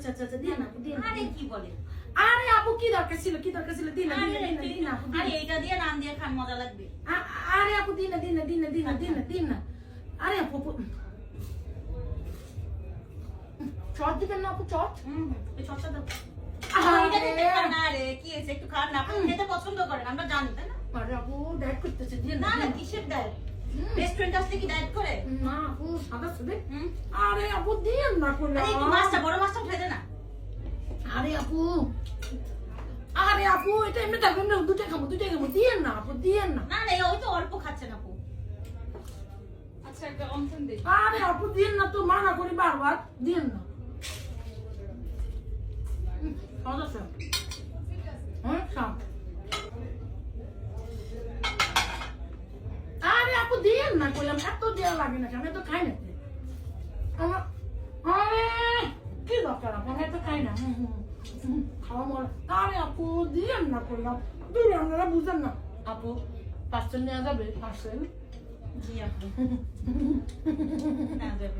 আচ্ছা আচ্ছা আচ্ছা দিন আপু দিন। আরে কি বলে? আরে আপু কি দরকার ছিল দিন না দিন না আপু দিন। আরে এটা দিয়ে নান দিয়ে খান মজা লাগবে। আরে আপু দিন না আরে আপু চট দিবেন না আপু চট? এই চটটা দাও। এটা দিতে খান না রে, কি হয়েছে একটু খান না, আপনি খেতে পছন্দ করেন আমরা জানি তাই না? আরে আপু ডায়েট করতেছে দিন না না কিসের ডায়েট? রেস্টুরেন্ট আসলে কি ডায়েট করে? না আপু সাদা সাদা। আরে আপু দিন না কোন। আরে একটু মাছটা বড় মাছটা উঠাই দে না। আরে আপু এটা এমনি থাকবে না, দুটো খাবো দিন না আপু দিন না। না না ওই তো অল্প খাচ্ছেন আপু। আচ্ছা একটা অমথন দে। আরে আপু দিন না তো মানা করি বারবার দিন না। সাদা সাদা হ্যাঁ সাপ। আরে আপু দিন না কইলাম, এত দেওয়া লাগে না, আমি তো খাই না। আরে কি দরকার আপু, আমি তো খাই না। খাওয়া মনে। আরে আপু দিন না করলাম, দূর আপনারা বুঝেন না। আপু পার্সেল নেওয়া যাবে? পার্সেল জি আপু। না যাবে।